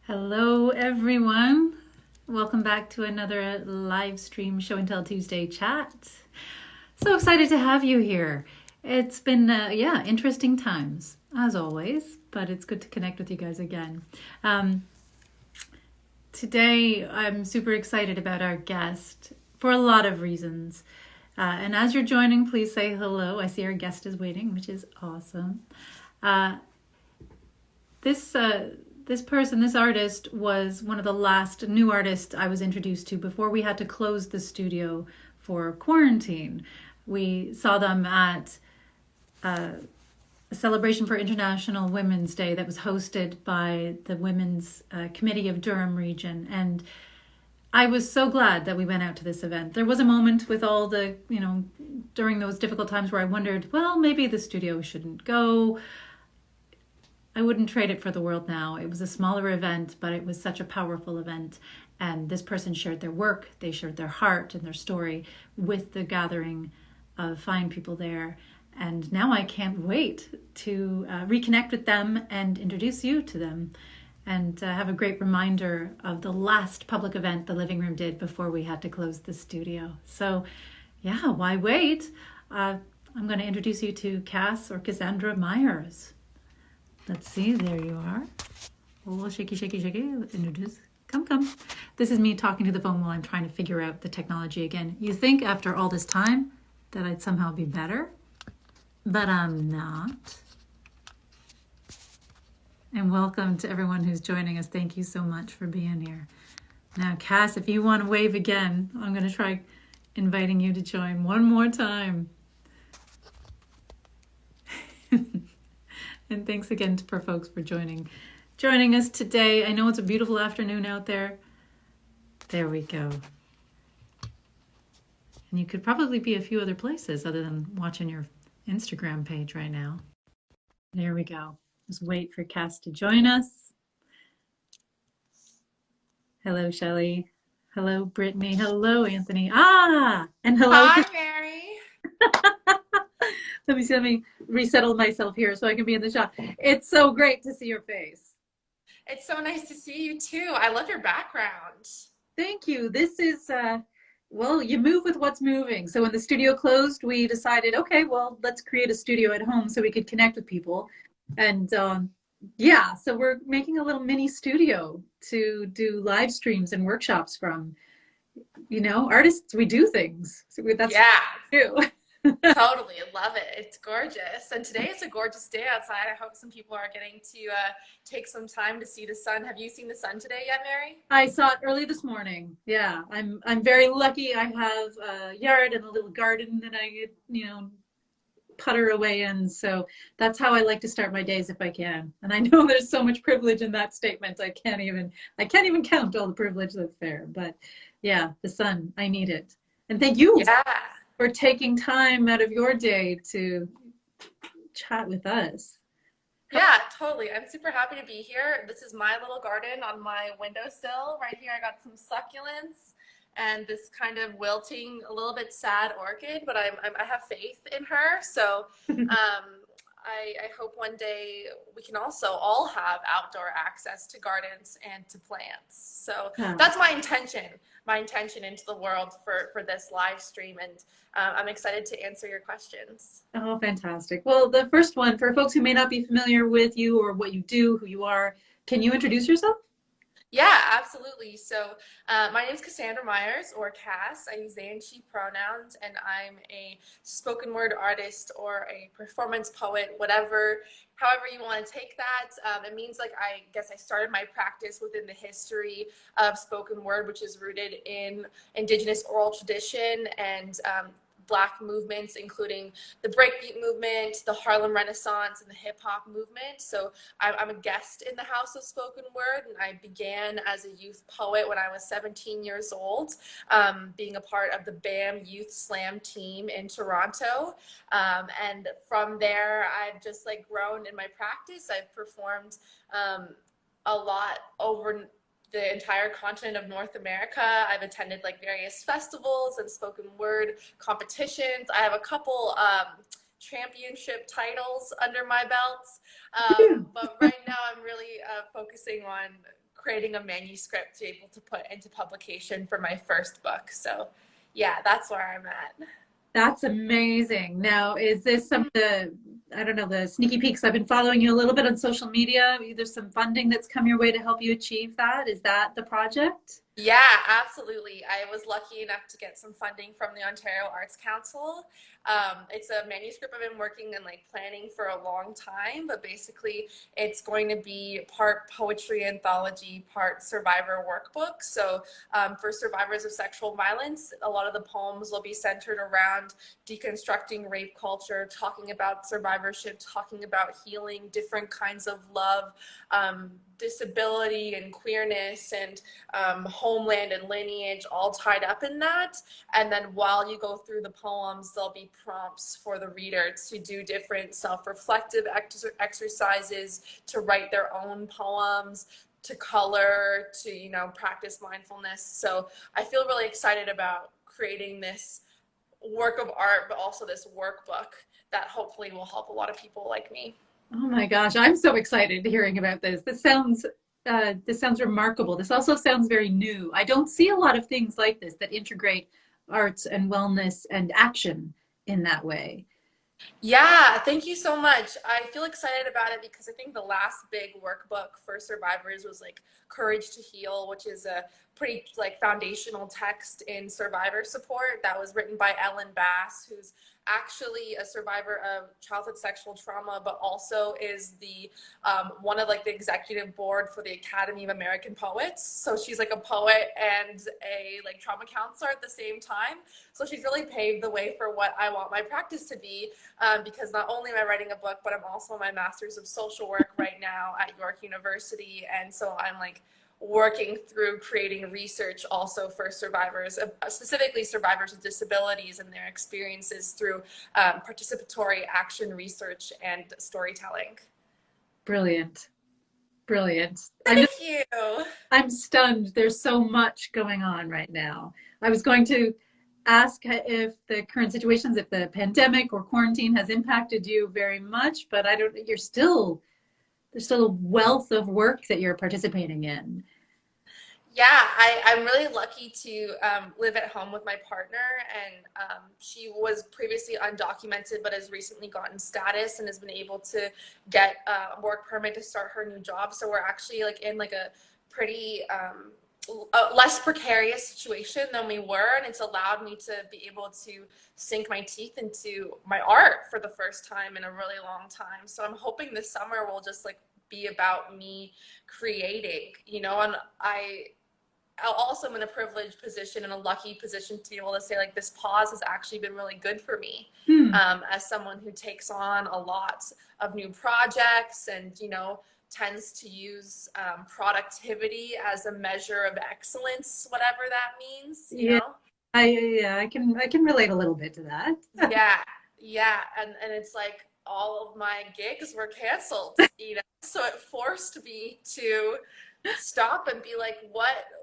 Hello, everyone. Welcome back to another live stream Show and Tell Tuesday chat. So excited to have you here. It's been, interesting times, as always, but it's good to connect with you guys again. Today, I'm super excited about our guest for a lot of reasons. And as you're joining, please say hello. I see our guest is waiting, which is awesome. This artist was one of the last new artists I was introduced to before we had to close the studio for quarantine. We saw them at a celebration for International Women's Day that was hosted by the Women's Committee of Durham Region. And I was so glad that we went out to this event. There was a moment with all the, during those difficult times where I wondered, well, maybe the studio shouldn't go. I wouldn't trade it for the world now. It was a smaller event, but it was such a powerful event. And this person shared their work, they shared their heart and their story with the gathering of fine people there. And now I can't wait to reconnect with them and introduce you to them and have a great reminder of the last public event the Living Room did before we had to close the studio. So yeah, why wait? I'm going to introduce you to Cassandra Myers. Let's see, there you are. Oh, shaky, shaky, shaky. Introduce. Come. This is me talking to the phone while I'm trying to figure out the technology again. You think after all this time that I'd somehow be better, but I'm not. And welcome to everyone who's joining us. Thank you so much for being here. Now, Cass, if you want to wave again, I'm going to try inviting you to join one more time. And thanks again for folks for joining us today. I know it's a beautiful afternoon out there. There we go. And you could probably be a few other places other than watching your Instagram page right now. There we go. Just wait for Cass to join us. Hello, Shelley. Hello, Brittany. Hello, Anthony. And hello. Hi, Mary. Let me resettle myself here so I can be in the shot. It's so great to see your face. It's so nice to see you too. I love your background. Thank you. This is, you move with what's moving. So when the studio closed, we decided, okay, well, let's create a studio at home so we could connect with people. And so we're making a little mini studio to do live streams and workshops from, artists, we do things. So that's Yeah. what we do. Totally. I love it. It's gorgeous. And today is a gorgeous day outside. I hope some people are getting to take some time to see the sun. Have you seen the sun today yet, Mary? I saw it early this morning. Yeah, I'm very lucky. I have a yard and a little garden that I get, putter away in. So that's how I like to start my days if I can. And I know there's so much privilege in that statement. I can't even count all the privilege that's there. But yeah, the sun, I need it. And thank you. Yeah. For taking time out of your day to chat with us. Yeah, totally. I'm super happy to be here. This is my little garden on my windowsill. Right here, I got some succulents and this kind of wilting, a little bit sad orchid, but I have faith in her. So I hope one day we can also all have outdoor access to gardens and to plants. So that's my intention into the world for this live stream. And I'm excited to answer your questions. Oh, fantastic. Well, the first one, for folks who may not be familiar with you or what you do, who you are, can you introduce yourself? Yeah, absolutely. So my name is Cassandra Myers, or Cass. I use they and she pronouns, and I'm a spoken word artist or a performance poet, however you want to take that. It means I guess I started my practice within the history of spoken word, which is rooted in Indigenous oral tradition and Black movements, including the breakbeat movement, the Harlem Renaissance, and the hip hop movement. So I'm a guest in the House of Spoken Word, and I began as a youth poet when I was 17 years old, being a part of the BAM Youth Slam team in Toronto. And from there, I've just grown in my practice. I've performed a lot over the entire continent of North America. I've attended various festivals and spoken word competitions. I have a couple championship titles under my belts. But right now I'm really focusing on creating a manuscript to be able to put into publication for my first book. So yeah, that's where I'm at. That's amazing. Now, is this some of the, I don't know, the sneaky peeks? I've been following you a little bit on social media. There's some funding that's come your way to help you achieve that. Is that the project? Yeah, absolutely. I was lucky enough to get some funding from the Ontario Arts Council. It's a manuscript I've been working and like planning for a long time, but basically it's going to be part poetry anthology, part survivor workbook. So for survivors of sexual violence, a lot of the poems will be centered around deconstructing rape culture, talking about survivorship, talking about healing, different kinds of love, disability and queerness and homeland and lineage all tied up in that. And then while you go through the poems, there'll be prompts for the reader to do different self-reflective exercises, to write their own poems, to color, to, you know, practice mindfulness. So I feel really excited about creating this work of art, but also this workbook that hopefully will help a lot of people like me. Oh my gosh, I'm so excited hearing about this. This sounds remarkable. This also sounds very new. I don't see a lot of things like this that integrate arts and wellness and action in that way. Yeah, thank you so much. I feel excited about it because I think the last big workbook for survivors was like Courage to Heal, which is a pretty like foundational text in survivor support that was written by Ellen Bass, who's actually a survivor of childhood sexual trauma, but also is the one of like the executive board for the Academy of American Poets. So she's like a poet and a like trauma counselor at the same time. So she's really paved the way for what I want my practice to be, because not only am I writing a book, but I'm also my master's of social work right now at York University. And so I'm like working through creating research also for survivors, specifically survivors with disabilities and their experiences through participatory action research and storytelling. Brilliant. Brilliant. Thank you. I'm stunned. There's so much going on right now. I was going to ask if the current situations, if the pandemic or quarantine has impacted you very much, but I don't, there's still a wealth of work that you're participating in. Yeah, I'm really lucky to live at home with my partner, and she was previously undocumented but has recently gotten status and has been able to get a work permit to start her new job. So we're actually like in like a pretty less precarious situation than we were, and it's allowed me to be able to sink my teeth into my art for the first time in a really long time. So I'm hoping this summer will just like be about me creating, you know, and I also am in a privileged position and a lucky position to be able to say like this pause has actually been really good for me, as someone who takes on a lot of new projects and, you know, tends to use productivity as a measure of excellence, whatever that means, you know? I can relate a little bit to that. Yeah, and it's like all of my gigs were canceled, you know, so it forced me to stop and be like,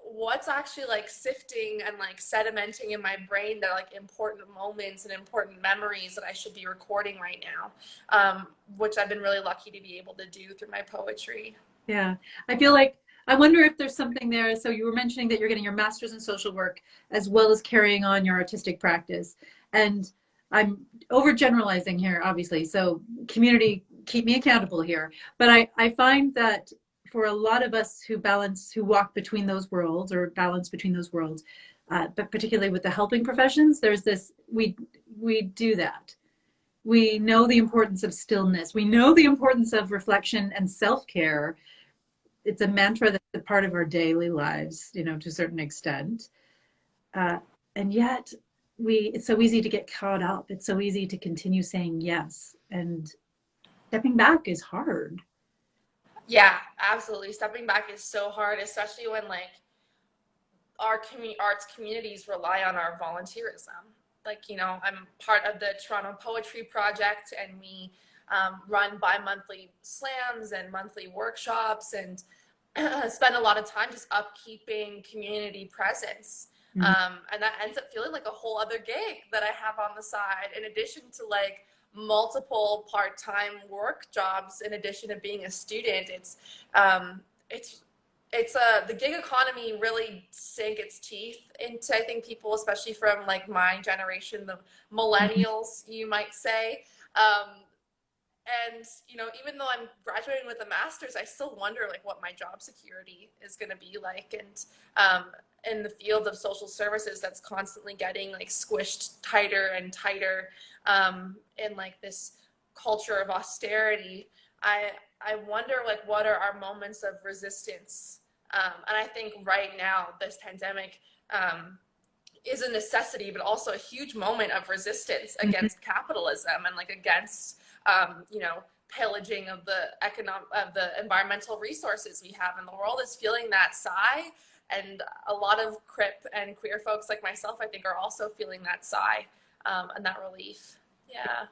what's actually like sifting and like sedimenting in my brain that are like important moments and important memories that I should be recording right now, which I've been really lucky to be able to do through my poetry. Yeah, I feel like I wonder if there's something there. So you were mentioning that you're getting your master's in social work as well as carrying on your artistic practice. And I'm overgeneralizing here, obviously. So community, keep me accountable here. But I find that for a lot of us who walk between those worlds or balance between those worlds, but particularly with the helping professions, there's this, we do that. We know the importance of stillness. We know the importance of reflection and self-care. It's a mantra that's a part of our daily lives, you know, to a certain extent. And yet it's so easy to get caught up. It's so easy to continue saying yes. And stepping back is hard. Yeah, absolutely. Stepping back is so hard, especially when like our arts communities rely on our volunteerism. Like, you know, I'm part of the Toronto Poetry Project, and we run bi-monthly slams and monthly workshops and spend a lot of time just upkeeping community presence. And that ends up feeling like a whole other gig that I have on the side, in addition to like multiple part-time work jobs, in addition to being a student. It's it's the gig economy really sank its teeth into, I think, people, especially from like my generation, the Mhm. millennials, you might say. Um, and even though I'm graduating with a master's, I still wonder like what my job security is going to be like. And in the field of social services, that's constantly getting like squished tighter and tighter, in like this culture of austerity. I wonder like what are our moments of resistance. And I think right now this pandemic, is a necessity, but also a huge moment of resistance Mhm. against capitalism and like against, pillaging of the environmental resources we have. And the world is feeling that sigh. And a lot of crip and queer folks like myself, I think, are also feeling that sigh, and that relief. Yeah.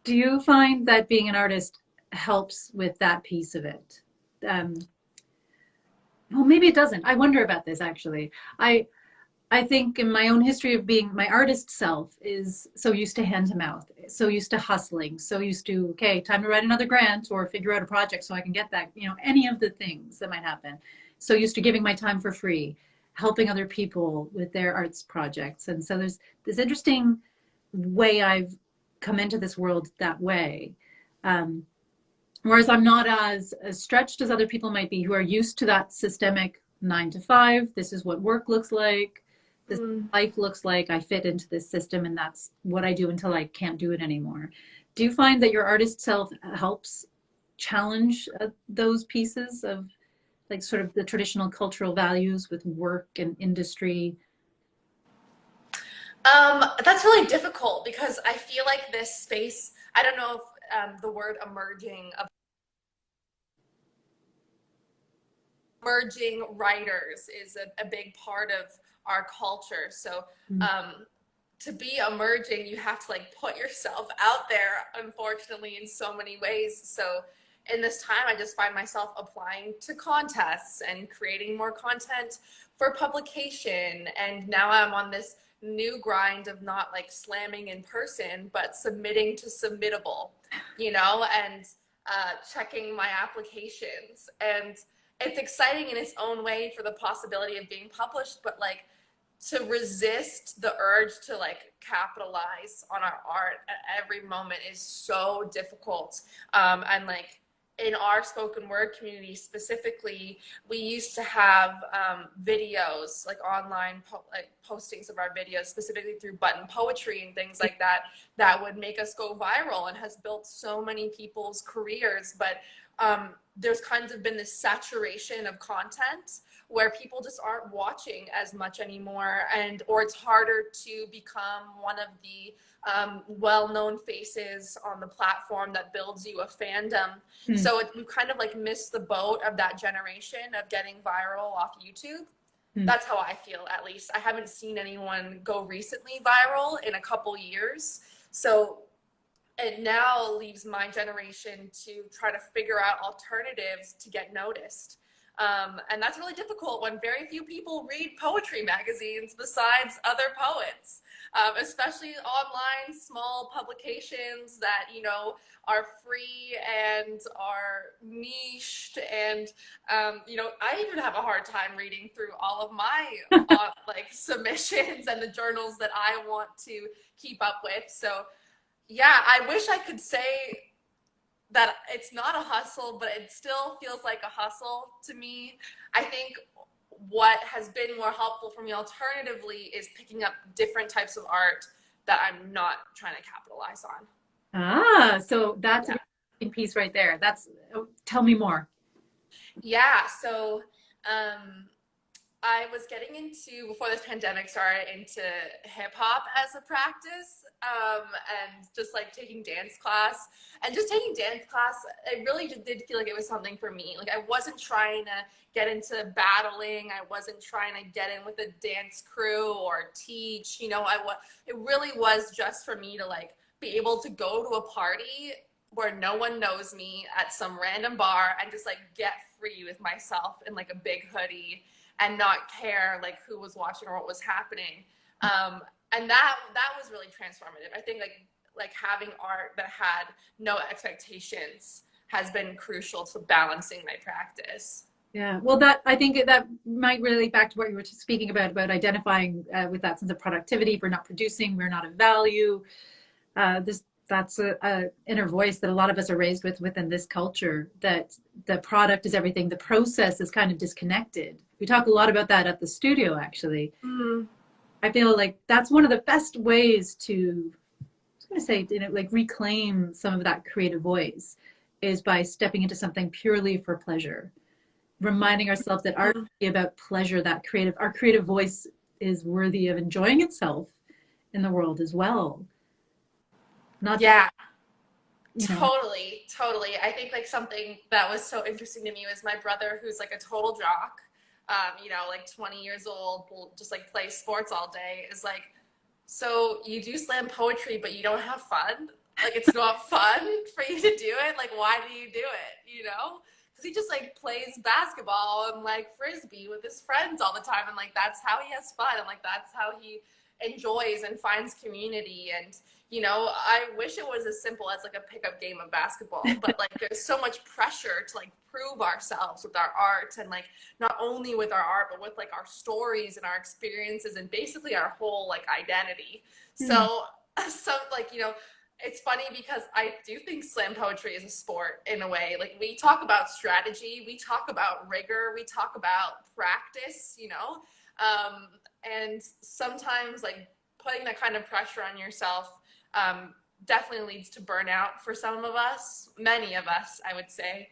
Do you find that being an artist helps with that piece of it? Um, well, maybe it doesn't. I wonder about this actually. I I think in my own history of being my artist self is so used to hand to mouth, so used to hustling, so used to, okay, time to write another grant or figure out a project so I can get that, any of the things that might happen. So used to giving my time for free, helping other people with their arts projects. And so there's this interesting way I've come into this world that way. Um, Whereas I'm not as stretched as other people might be who are used to that systemic 9 to 5. This is what work looks like. This Mm. life looks like. I fit into this system, and that's what I do until I can't do it anymore. Do you find that your artist self helps challenge those pieces of like sort of the traditional cultural values with work and industry? That's really difficult because I feel like this space, I don't know if the word emerging writers is a big part of our culture. So Mm. um, to be emerging, you have to like put yourself out there, unfortunately, in so many ways. So in this time, I just find myself applying to contests and creating more content for publication. And now I'm on this new grind of not like slamming in person, but submitting to Submittable, and checking my applications. And it's exciting in its own way for the possibility of being published, but like to resist the urge to like capitalize on our art at every moment is so difficult. And like in our spoken word community specifically, we used to have videos, like online like postings of our videos, specifically through button poetry and things like that, that would make us go viral and has built so many people's careers. But there's kind of been this saturation of content where people just aren't watching as much anymore, and or it's harder to become one of the well-known faces on the platform that builds you a fandom. Mm. So we've kind of like missed the boat of that generation of getting viral off YouTube. Mm. That's how I feel, at least. I haven't seen anyone go recently viral in a couple years. So it now leaves my generation to try to figure out alternatives to get noticed. And that's really difficult when very few people read poetry magazines besides other poets, especially online small publications that, are free and are niched. And, I even have a hard time reading through all of my like submissions and the journals that I want to keep up with. So yeah, I wish I could say that it's not a hustle, but it still feels like a hustle to me. I think what has been more helpful for me alternatively is picking up different types of art that I'm not trying to capitalize on. So that's an Yeah. interesting piece right there. Tell me more. Yeah. So, um, I was getting into, before this pandemic started, into hip hop as a practice, and just like taking dance class. And just taking dance class, I really did feel like it was something for me. Like I wasn't trying to get into battling. I wasn't trying to get in with a dance crew or teach. It really was just for me to like be able to go to a party where no one knows me at some random bar and just like get free with myself in like a big hoodie and not care like who was watching or what was happening. And that was really transformative. I think like having art that had no expectations has been crucial to balancing my practice. Yeah, well, that I think that might relate back to what you were speaking about identifying with that sense of productivity. If we're not producing, we're not of value. This that's a inner voice that a lot of us are raised with within this culture. That the product is everything. The process is kind of disconnected. We talk a lot about that at the studio, actually. Mm. I feel like that's one of the best ways to, I was going to say, like reclaim some of that creative voice is by stepping into something purely for pleasure, reminding ourselves that art is about pleasure, that our creative voice is worthy of enjoying itself in the world as well. Not just, Yeah. you know, Totally, totally. I think like something that was so interesting to me was my brother, who's like a total jock, like 20 years old, will just like play sports all day, is like, so you do slam poetry, but you don't have fun? Like it's not fun for you to do it? Like why do you do it? Because he just like plays basketball and like frisbee with his friends all the time, and like that's how he has fun, and like that's how he enjoys and finds community. And I wish it was as simple as like a pickup game of basketball, but like there's so much pressure to like prove ourselves with our art, and like not only with our art but with like our stories and our experiences and basically our whole like identity. So like it's funny because I do think slam poetry is a sport in a way. Like we talk about strategy, we talk about rigor, we talk about practice, and sometimes like putting that kind of pressure on yourself definitely leads to burnout for some of us, many of us, I would say.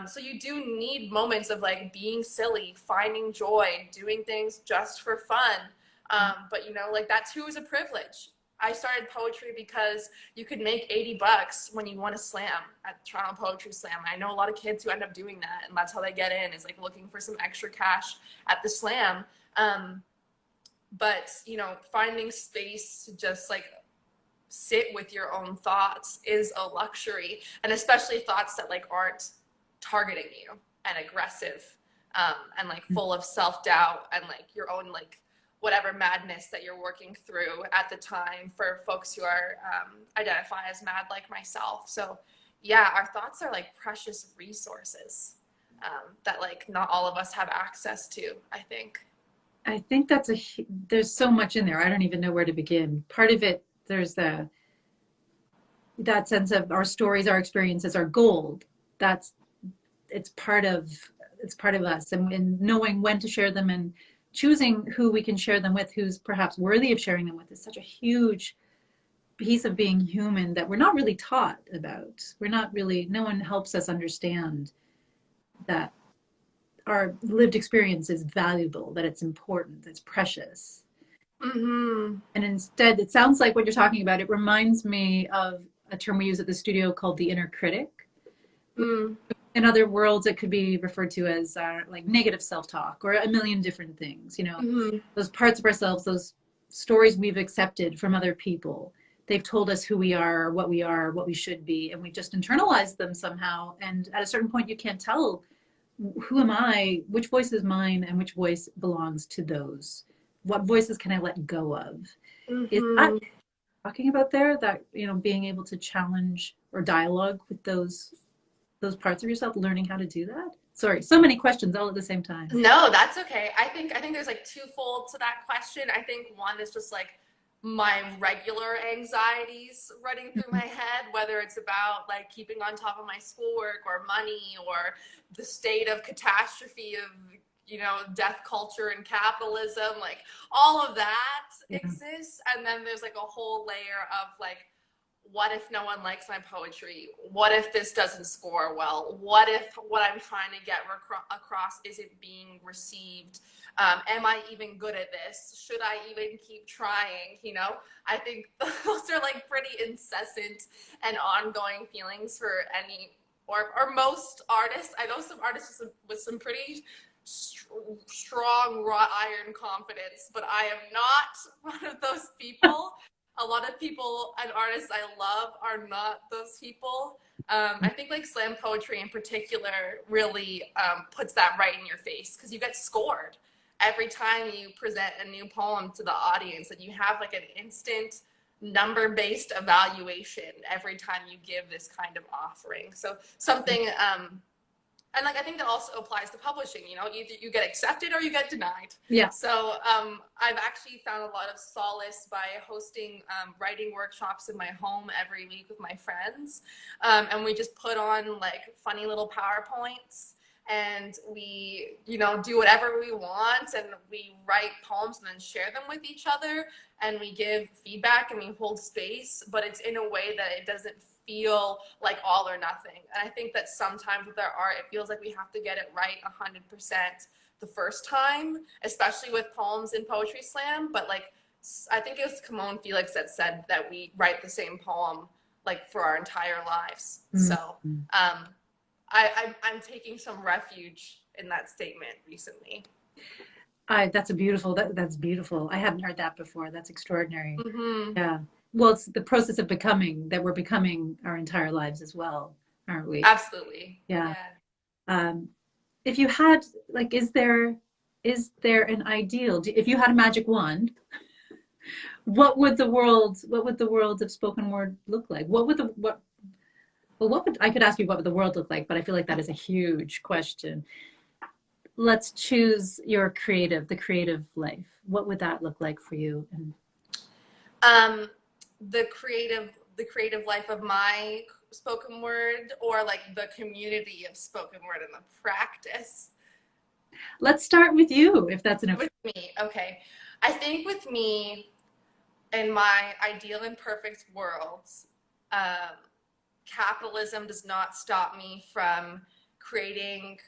So you do need moments of like being silly, finding joy, doing things just for fun. But like that too is a privilege. I started poetry because you could make $80 when you won a slam at Toronto Poetry Slam. I know a lot of kids who end up doing that, and that's how they get in, is like looking for some extra cash at the slam. But finding space to just like sit with your own thoughts is a luxury, and especially thoughts that like aren't targeting you and aggressive, and like full of self-doubt and like your own like whatever madness that you're working through at the time, for folks who are identify as mad like myself. So yeah, our thoughts are like precious resources that like not all of us have access to, I think. I think there's so much in there. I don't even know where to begin. Part of it, there's that sense of our stories, our experiences, our gold. It's part of us, and knowing when to share them and choosing who we can share them with, who's perhaps worthy of sharing them with, is such a huge piece of being human that we're not really taught about. No one helps us understand that our lived experience is valuable, that it's important, it's precious. Mm-hmm. And instead, it sounds like what you're talking about, it reminds me of a term we use at the studio called the inner critic. Mm. In other worlds, it could be referred to as like negative self-talk, or a million different things. Mm-hmm. Those parts of ourselves, those stories we've accepted from other people. They've told us who we are, what we should be, and we just internalized them somehow. And at a certain point, you can't tell, who am I, which voice is mine, and which voice belongs to those. What voices can I let go of? Is that Mm-hmm. talking about there, that being able to challenge or dialogue with those parts of yourself, learning how to do that? Sorry, so many questions all at the same time. No, that's okay. I think there's like twofold to that question. I think one is just like my regular anxieties running through my head, whether it's about like keeping on top of my schoolwork or money or the state of catastrophe of death culture and capitalism, like all of that Yeah. exists. And then there's like a whole layer of like, what if no one likes my poetry? What if this doesn't score well? What if what I'm trying to get across isn't being received? Am I even good at this? Should I even keep trying? I think those are like pretty incessant and ongoing feelings for any or most artists. I know some artists with some pretty strong wrought iron confidence, but I am not one of those people. A lot of people and artists I love are not those people. I think like slam poetry in particular really puts that right in your face, because you get scored every time you present a new poem to the audience, and you have like an instant number-based evaluation every time you give this kind of offering. So something And like I think that also applies to publishing, you know, either you get accepted or you get denied. Yeah. So I've actually found a lot of solace by hosting writing workshops in my home every week with my friends. And we just put on like funny little PowerPoints and we, you know, do whatever we want and we write poems and then share them with each other and we give feedback and we hold space, but it's in a way that it doesn't feel like all or nothing. And I think that sometimes with our art, it feels like we have to get it right 100% the first time, especially with poems in Poetry Slam. But like, I think it was Kimon Felix that said that we write the same poem like for our entire lives. Mm-hmm. So I'm taking some refuge in that statement recently. That's beautiful. I haven't heard that before. That's extraordinary. Mm-hmm. Yeah. Well, it's the process of becoming that we're becoming our entire lives as well, aren't we? Absolutely. Yeah. If you had, like, is there an ideal? If you had a magic wand, what would the world of spoken word look like? I could ask you what would the world look like, but I feel like that is a huge question. Let's choose the creative life. What would that look like for you? The creative life of my spoken word, or like the community of spoken word and the practice? Let's start with you, if that's enough. With me, okay. I think with me, in my ideal and perfect worlds, capitalism does not stop me from creating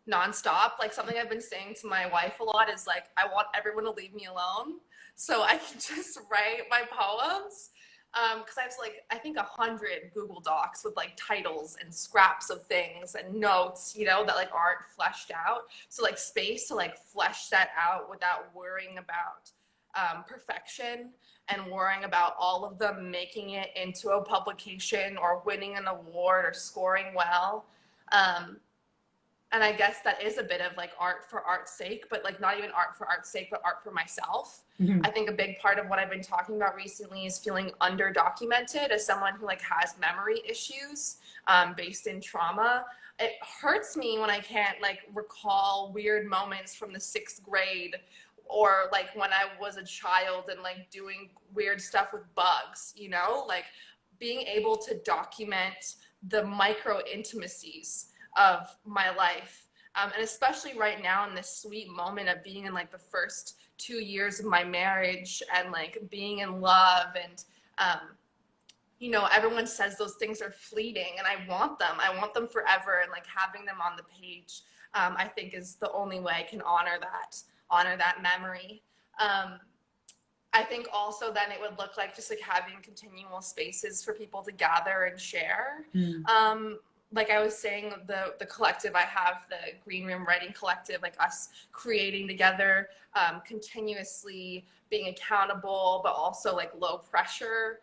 nonstop. Like something I've been saying to my wife a lot is like, I want everyone to leave me alone so I can just write my poems. Because I have like, I think 100 Google Docs with like titles and scraps of things and notes, you know, that like aren't fleshed out. So like space to like flesh that out without worrying about perfection and worrying about all of them making it into a publication or winning an award or scoring well. And I guess that is a bit of like art for art's sake, but like not even art for art's sake, but art for myself. Mm-hmm. I think a big part of what I've been talking about recently is feeling under-documented as someone who like has memory issues based in trauma. It hurts me when I can't like recall weird moments from the 6th grade or like when I was a child and like doing weird stuff with bugs, you know, like being able to document the micro intimacies of my life. And especially right now in this sweet moment of being in like the first 2 years of my marriage and like being in love and, you know, everyone says those things are fleeting and I want them forever. And like having them on the page, I think is the only way I can honor that memory. I think also then it would look like just like having continual spaces for people to gather and share. Like I was saying, the collective I have, the Green Room Writing Collective, like us creating together, continuously being accountable, but also like low pressure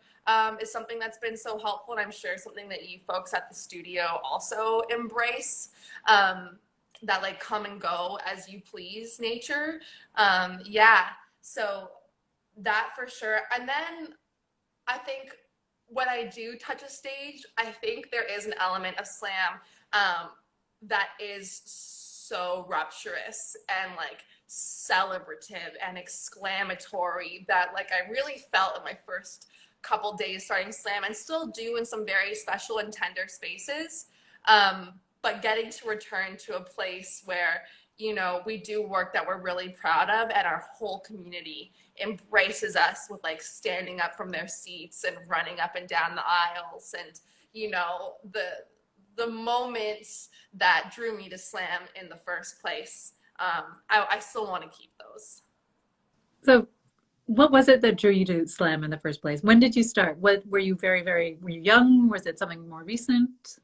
is something that's been so helpful. And I'm sure something that you folks at the studio also embrace, that like come and go as you please nature. Yeah, so that for sure. And then I think when I do touch a stage, I think there is an element of slam that is so rapturous and like celebrative and exclamatory that like I really felt in my first couple days starting slam and still do in some very special and tender spaces. But getting to return to a place where, you know, we do work that we're really proud of and our whole community embraces us with like standing up from their seats and running up and down the aisles and, you know, the moments that drew me to slam in the first place. I still want to keep those. So what was it that drew you to slam in the first place? When did you start? Were you were you young? Was it something more recent?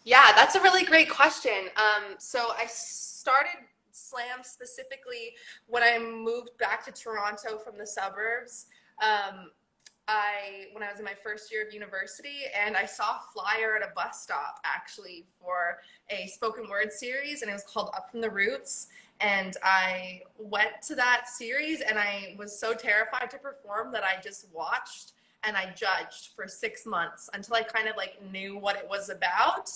Yeah, that's a really great question. So I started slam specifically when I moved back to Toronto from the suburbs. When I was in my first year of university, and I saw a flyer at a bus stop actually for a spoken word series, and it was called Up From the Roots. And I went to that series and I was so terrified to perform that I just watched and I judged for 6 months until I kind of like knew what it was about.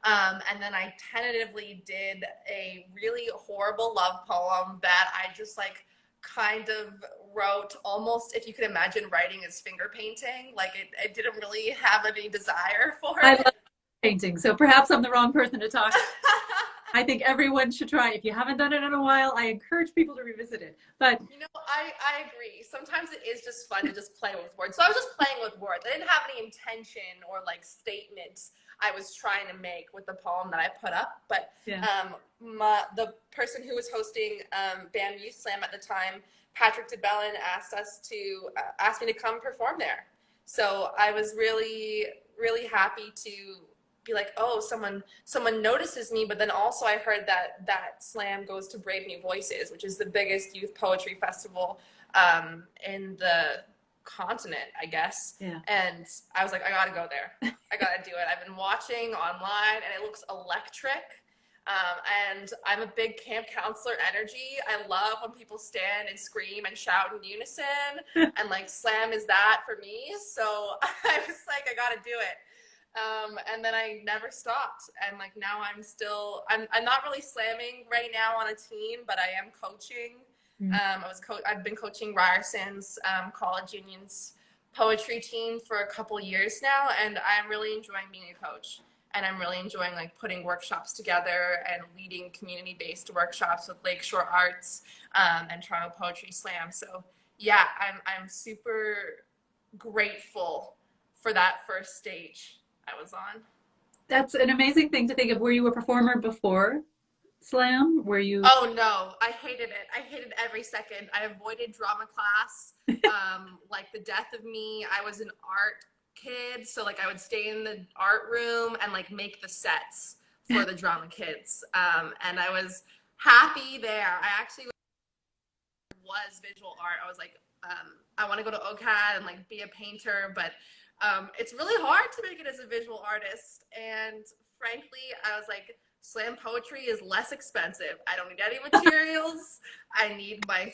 And then I tentatively did a really horrible love poem that I just like kind of wrote almost, if you could imagine writing as finger painting. Like it didn't really have any desire for I it. love painting, so perhaps I'm the wrong person to talk. I think everyone should try. If you haven't done it in a while, I encourage people to revisit it. But I agree. Sometimes it is just fun to just play with words. So I was just playing with words. I didn't have any intention or like statements I was trying to make with the poem that I put up. But yeah, the person who was hosting Band Youth Slam at the time, Patrick DeBellin, asked me to come perform there. So I was really, really happy to be like, oh, someone notices me. But then also I heard that slam goes to Brave New Voices, which is the biggest youth poetry festival in the continent, I guess. yeah. And I was like, I gotta go there. I gotta do it. I've been watching online and it looks electric. And I'm a big camp counselor energy. I love when people stand and scream and shout in unison, and like slam is that for me. So I was like, I gotta do it. And then I never stopped. And like now I'm not really slamming right now on a team, but I am coaching. I've been coaching Ryerson's college union's poetry team for a couple years now, and I'm really enjoying being a coach. And I'm really enjoying like putting workshops together and leading community-based workshops with Lakeshore Arts and Toronto Poetry Slam. So yeah, I'm super grateful for that first stage I was on. That's an amazing thing to think of. Were you a performer before Slam? Were you? Oh no, I hated it. I hated every second. I avoided drama class, like the death of me. I was an art kid, so like I would stay in the art room and like make the sets for the drama kids. And I was happy there. I actually was visual art. I was like, I want to go to OCAD and like be a painter, but it's really hard to make it as a visual artist. And frankly, I was like, slam poetry is less expensive. I don't need any materials. I need my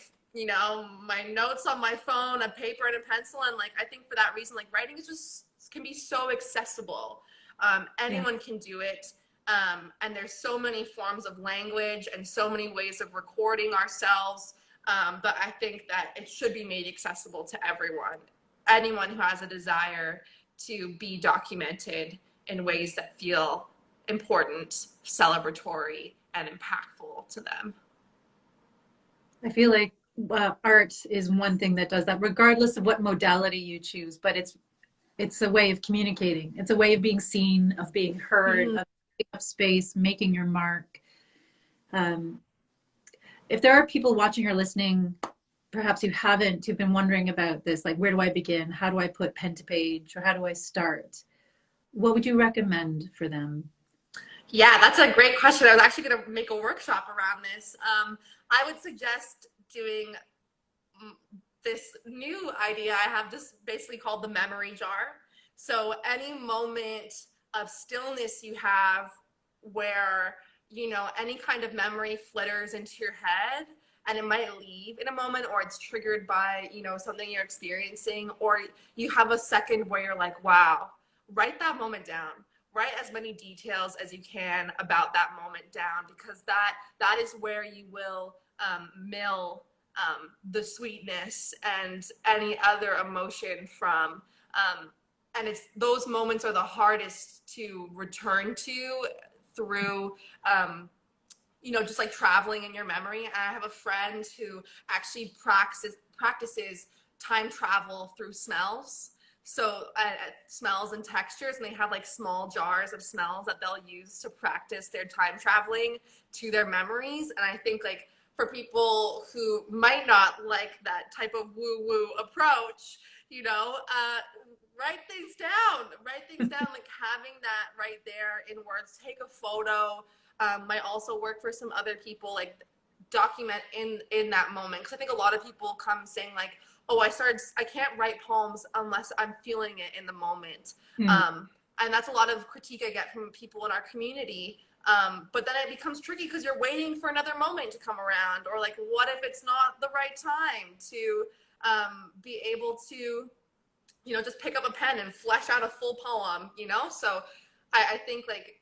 notes on my phone, a paper and a pencil. And like, I think for that reason, like writing is just can be so accessible. Anyone can do it. And there's so many forms of language and so many ways of recording ourselves. But I think that it should be made accessible to everyone. Anyone who has a desire to be documented in ways that feel important, celebratory, and impactful to them. I feel like art is one thing that does that, regardless of what modality you choose. But it's a way of communicating. It's a way of being seen, of being heard, of taking up space, making your mark. If there are people watching or listening, perhaps who've been wondering about this, like where do I begin? How do I put pen to page? Or how do I start? What would you recommend for them? Yeah, that's a great question. I was actually going to make a workshop around this. I would suggest doing this new idea I have, just basically called the memory jar. So any moment of stillness you have where, any kind of memory flitters into your head, and it might leave in a moment, or it's triggered by, something you're experiencing, or you have a second where you're like, wow, write that moment down. Write as many details as you can about that moment down, because that is where you will mill the sweetness and any other emotion from. And those moments are the hardest to return to through just like traveling in your memory. And I have a friend who actually practices time travel through smells. So smells and textures, and they have like small jars of smells that they'll use to practice their time traveling to their memories. And I think like for people who might not like that type of woo-woo approach, write things down, like having that right there in words. Take a photo. Might also work for some other people, like document in that moment. Because I think a lot of people come saying like, oh, I can't write poems unless I'm feeling it in the moment. And that's a lot of critique I get from people in our community. But then it becomes tricky because you're waiting for another moment to come around, or like, what if it's not the right time to be able to, just pick up a pen and flesh out a full poem, So I think like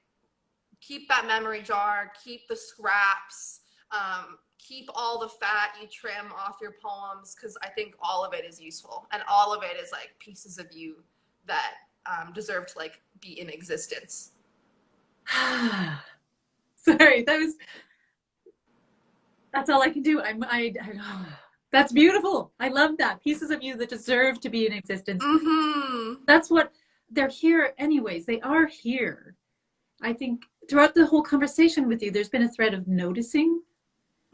keep that memory jar, keep the scraps, keep all the fat you trim off your poems, because I think all of it is useful, and all of it is like pieces of you that deserve to like be in existence. Sorry, that's all I can do. That's beautiful. I love that. Pieces of you that deserve to be in existence. Mm-hmm. That's what they're here anyways. They are here. I think throughout the whole conversation with you, there's been a thread of noticing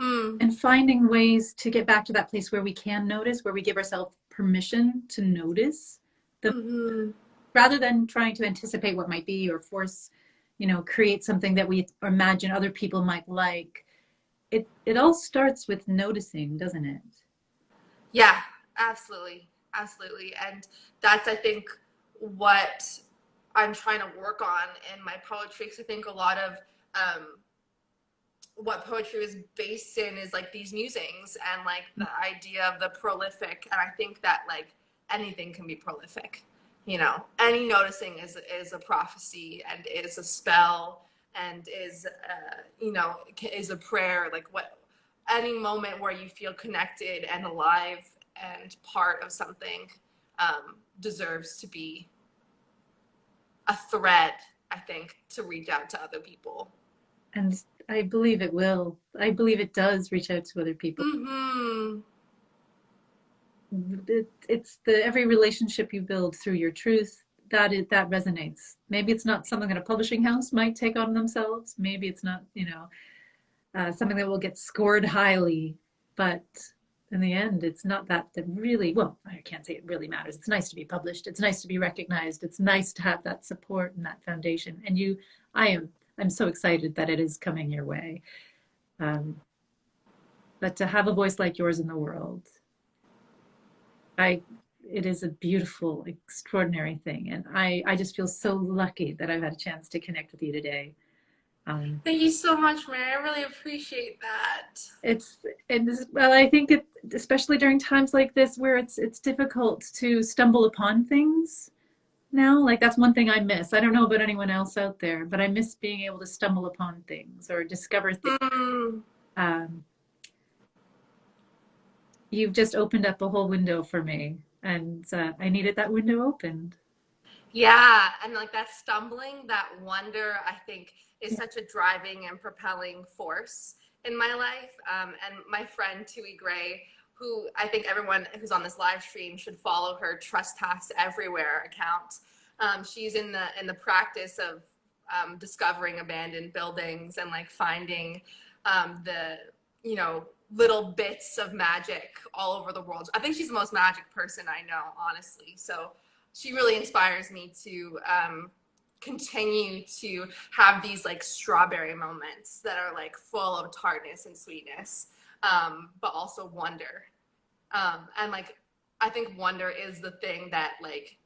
Mm. and finding ways to get back to that place where we can notice, where we give ourselves permission to notice the Mm-hmm. rather than trying to anticipate what might be or force, create something that we imagine other people might like. It all starts with noticing, doesn't it? Yeah, absolutely. Absolutely. And that's, I think, what I'm trying to work on in my poetry. Because I think a lot of what poetry is based in is like these musings and like the idea of the prolific. And I think that like anything can be prolific. Any noticing is a prophecy and is a spell and is is a prayer. Like what any moment where you feel connected and alive and part of something deserves to be a thread, I think, to reach out to other people. And I believe it will. I believe it does reach out to other people. Mm-hmm. It's the every relationship you build through your truth that resonates. Maybe it's not something that a publishing house might take on themselves. Maybe it's not, something that will get scored highly. But in the end, it's not that really, well, I can't say it really matters. It's nice to be published. It's nice to be recognized. It's nice to have that support and that foundation. And I'm so excited that it is coming your way. Um, but to have a voice like yours in the world, I it is a beautiful, extraordinary thing. And I just feel so lucky that I've had a chance to connect with you today. Thank you so much, Mary. I really appreciate that. It's well, I think especially during times like this where it's difficult to stumble upon things now. Like that's one thing I miss. I don't know about anyone else out there, but I miss being able to stumble upon things or discover things. Mm. Um, you've just opened up a whole window for me, and I needed that window opened. Yeah, and like that stumbling, that wonder, I think is Yeah. such a driving and propelling force in my life. And my friend Tui Gray, who I think everyone who's on this live stream should follow her Trespass Everywhere account. She's in the practice of discovering abandoned buildings and like finding the little bits of magic all over the world. I think she's the most magic person I know, honestly. So she really inspires me to continue to have these like strawberry moments that are like full of tartness and sweetness, but also wonder. And like, I think wonder is the thing that like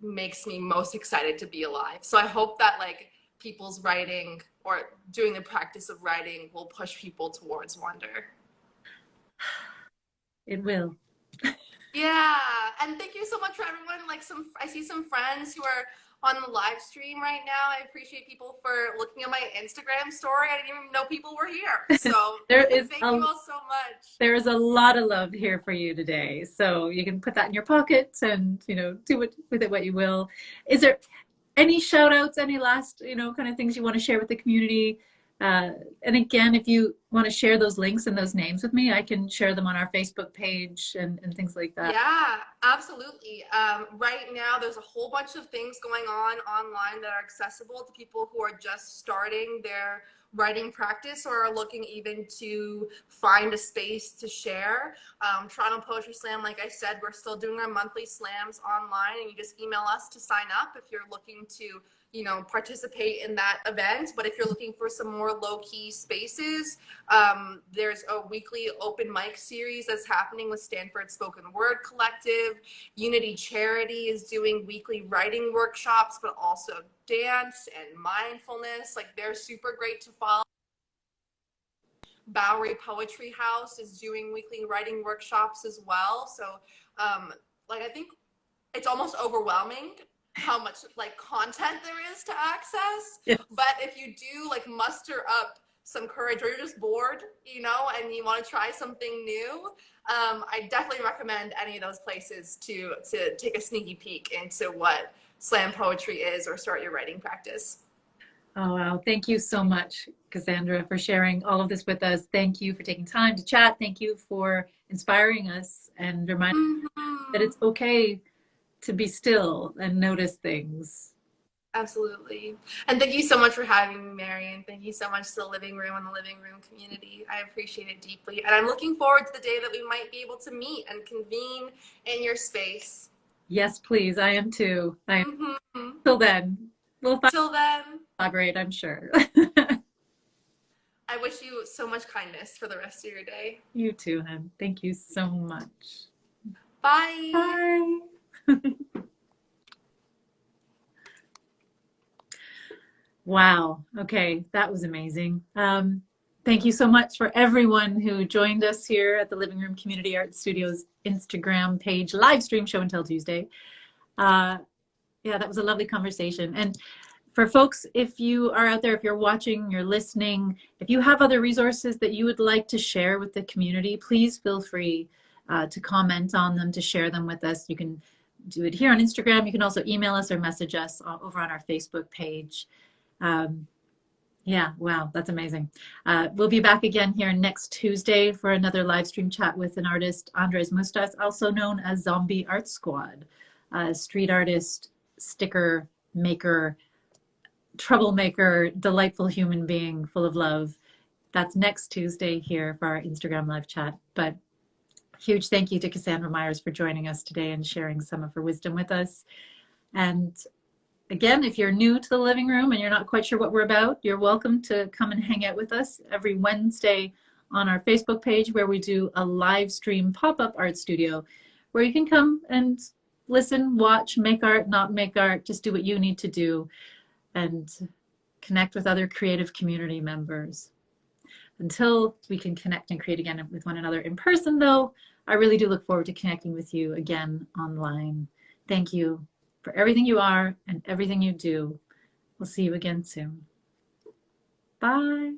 makes me most excited to be alive. So I hope that like people's writing or doing the practice of writing will push people towards wonder. It will. Yeah, and thank you so much for everyone. Like I see some friends who are on the live stream right now. I appreciate people for looking at my Instagram story. I didn't even know people were here. So There is thank you all so much. there is a lot of love here for you today. So you can put that in your pockets and, do with it what you will. Is there any shout outs, any last, kind of things you want to share with the community? And again, if you want to share those links and those names with me, I can share them on our Facebook page and things like that. Yeah, absolutely. Right now, there's a whole bunch of things going on online that are accessible to people who are just starting their writing practice or are looking even to find a space to share. Toronto Poetry Slam, like I said, we're still doing our monthly slams online, and you just email us to sign up if you're looking to participate in that event. But if you're looking for some more low-key spaces, there's a weekly open mic series that's happening with Stanford Spoken Word Collective. Unity Charity is doing weekly writing workshops, but also dance and mindfulness. Like, they're super great to follow. Bowery Poetry House is doing weekly writing workshops as well. So, I think it's almost overwhelming how much like content there is to access. Yes. But if you do like muster up some courage, or you're just bored, you know, and you want to try something new, I definitely recommend any of those places to take a sneaky peek into what slam poetry is, or start your writing practice. Oh, wow. Thank you so much, Cassandra, for sharing all of this with us. Thank you for taking time to chat. Thank you for inspiring us and reminding us that Mm-hmm. it's okay to be still and notice things. Absolutely. And thank you so much for having me, Mary. And thank you so much to the Living Room and the Living Room community. I appreciate it deeply. And I'm looking forward to the day that we might be able to meet and convene in your space. Yes, please. I am too. I am. Mm-hmm. Till then, we'll Till then, collaborate, I'm sure. I wish you so much kindness for the rest of your day. You too, hon. Thank you so much. Bye. Bye. Wow. Okay, that was amazing. Thank you so much for everyone who joined us here at the Living Room Community Art Studios Instagram page live stream Show and Tell Tuesday. Yeah, that was a lovely conversation. And for folks, if you are out there, if you're watching, you're listening, if you have other resources that you would like to share with the community, please feel free to comment on them, to share them with us. You can do it here on Instagram. You can also email us or message us over on our Facebook page. Yeah, wow, that's amazing. We'll be back again here next Tuesday for another live stream chat with an artist, Andres Mustas, also known as Zombie Art Squad, street artist, sticker maker, troublemaker, delightful human being full of love. That's next Tuesday here for our Instagram live chat. But huge thank you to Cassandra Myers for joining us today and sharing some of her wisdom with us. And again, if you're new to the Living Room and you're not quite sure what we're about, you're welcome to come and hang out with us every Wednesday on our Facebook page, where we do a live stream pop-up art studio where you can come and listen, watch, make art, not make art, just do what you need to do and connect with other creative community members. Until we can connect and create again with one another in person, though, I really do look forward to connecting with you again online. Thank you for everything you are and everything you do. We'll see you again soon. Bye.